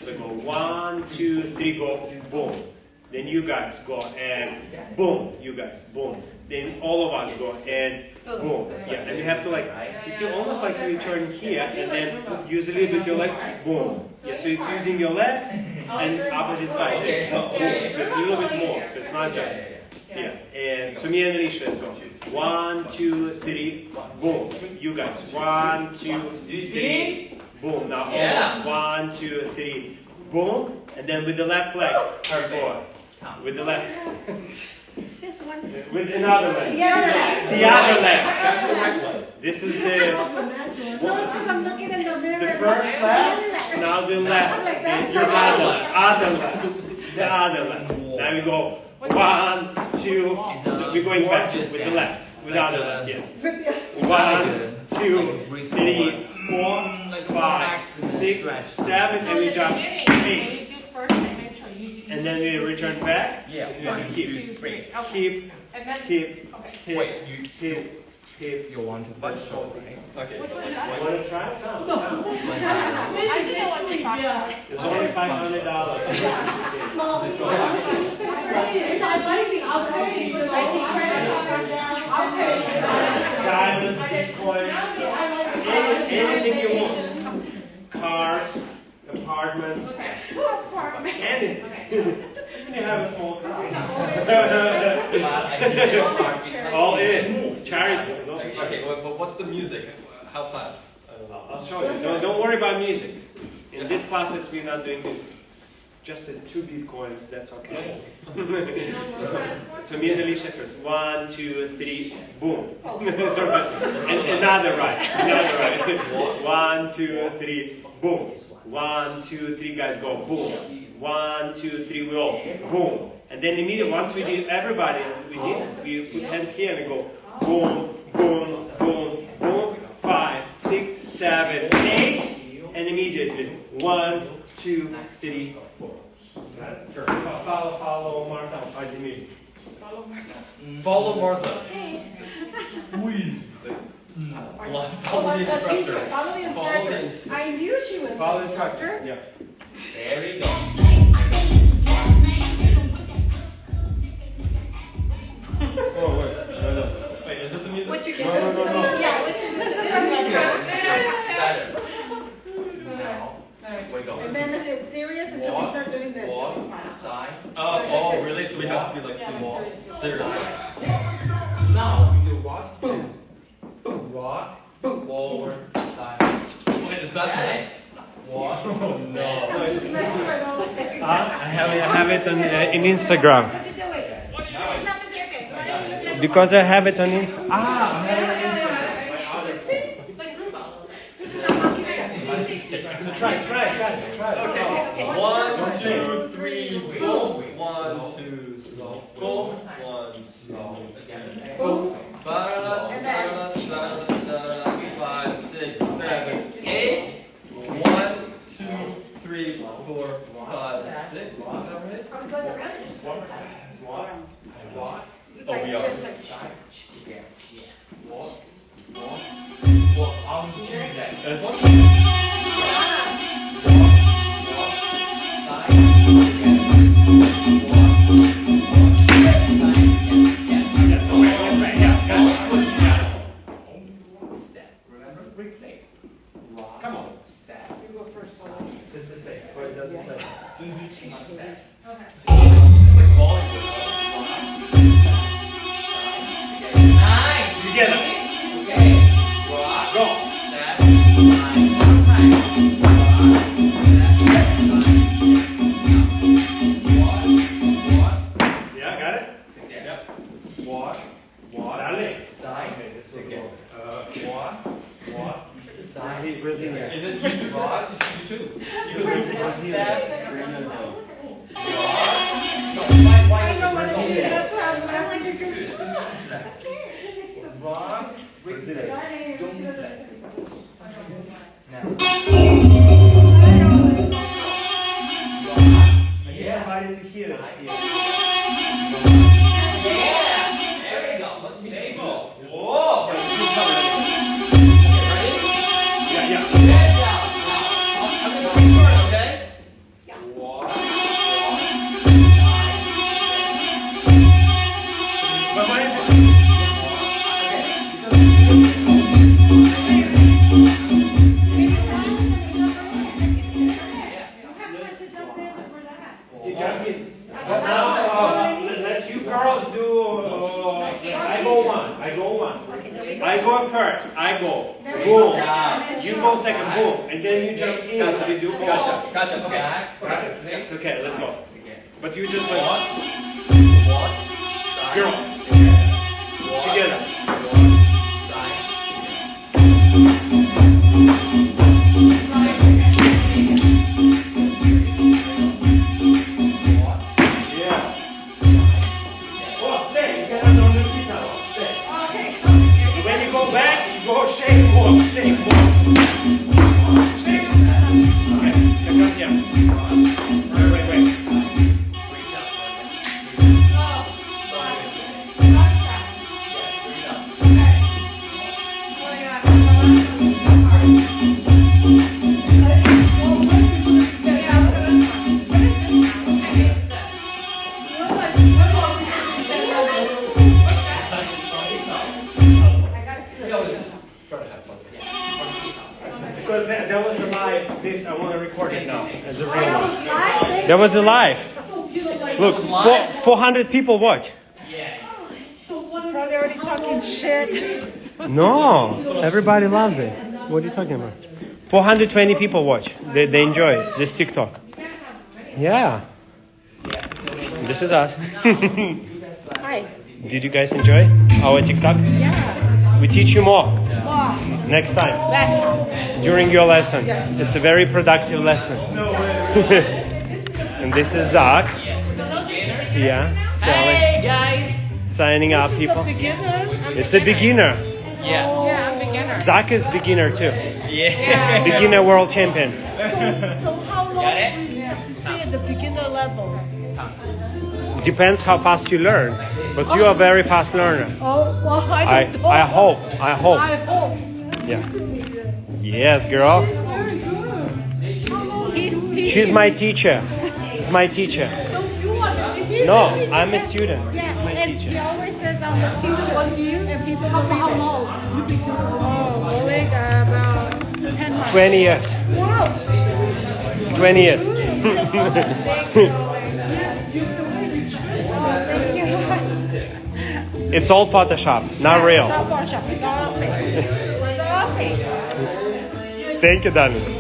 So go 1, 2, 3, go boom. Then you guys go and boom. You guys boom. Then all of us go and boom. Yeah, and you have to like, you see, almost like you turn here and then use a little bit your legs. Boom. Yeah, so it's using your legs and opposite side. Boom. So it's a little bit more. So it's not just. Yeah. And so me and Alicia, let's go. 1, 2, 3, boom. You guys. 1, 2, 3, boom. Now all 1, 2, 3, boom. And then with the left leg, forward. With the left. This one. With another leg. The other leg. This is the first leg. Now the left. Your other leg. The other leg. Now we go 1, 2. We're going back with the left. With the other leg. Yes. 1, 2, 3, 4, 5, 6, 7, and we jump 8. And then we return back. Yeah. And 1, 2, 3. Keep. Wait, you want to fight show, right? Okay. Which one is You that? want to try? Come. I didn't want to talk about it. It's only $500. Small. It's amazing. I'll pay. Diamonds, coins, anything you want. Cars, apartments, anything. You have a small car. All in. Charity. Okay, but what's the music? How fast? I'll show you. Don't worry about music. In this classes, we're not doing music. Just the 2 Bitcoins, that's okay. So me and Alicia first. 1, 2, 3, boom. And another right. 1, 2, 3, boom. 1, 2, 3, guys go boom. 1, 2, 3, we all boom. And then immediately, once we did everybody, we put hands here and we go boom, boom, boom, boom. 5, 6, 7, 8, and immediately 1, 2, 3, 4. Sure. Follow Martha. I do music. Follow Martha. Follow the instructor. Follow the instructor. I knew she was Follow the instructor. Yeah. There we go. Oh wait, no. Wait, is this the music? What you No. Yeah, what's your Better. Now, we go. And then it's serious until we start doing this. Walk, Smile. side. Oh, really? So we have to be like walk, serious. Now you walk, boom, boom, walk, forward, side. Wait, is that next? Walk. Oh no. I have it on in Instagram. Because I have it on Instagram. I have it on Instagram. So try, guys, try. Okay. 1, 2, 3, boom. 1, 2, slow. Boom. 1, slow. Boom. 5, 6, 7, 8. 1, 2, 3, 4, 5, 6, 7, 8. Walk. Oh, we are. Walk. I'm doing that. There's one. Remember? Replay. Come on. Step. You go first. Since this day, or it doesn't play. Step. Together. Okay. Walk. Go. Step. Yeah, got it? Yep. Walk. Dale. Side. Together. Walk. Side. Brazilian. Is it you? Walk. You too. Step. I know what it is. That's why I'm laughing because Walk. Brazilian. Don't flex. Now. I need somebody to hear it. Yeah. There we go. Let's stable. Whoa. Yeah. Good job. Now, I'm gonna record, okay? Let's you girls do. I go one. I go first. I go. Boom. You go second. Boom. And then you jump in. Gotcha. You do boom. Gotcha. Okay. Got it? It's okay. Let's go. But you just like girls together. Shake more. Shake. Okay, come here. Wait. Because that was a live. This I want to record it now as a real one. That was a live. Look, 400 people watch. Probably already talking shit. No, everybody loves it. What are you talking about? 420 people watch. They enjoy it. This TikTok. Yeah. This is us. Hi. Did you guys enjoy our TikTok? Yeah. We teach you more Wow. next time That's during your lesson. Yes. It's a very productive lesson. And this is Zach. Yeah, signing up people. It's a beginner. Yeah. Yeah, I'm beginner. Zach is beginner too. Yeah. Beginner world champion. So how long do you have to stay at the beginner level? Depends how fast you learn, but you are a very fast learner. Oh, well, I don't know. I hope. I hope. Yeah. Yes, girl. Very good. He's She's my teacher. It's my teacher. So you are the teacher? No, I'm a student. Yeah, It's my and he teacher. always says I'm the teacher. What do you? And people how long? Oh, only about 10 months. 20 years. Wow. 20 years. Thank you. It's all Photoshop, not real. Stop watching. Thank you, darling.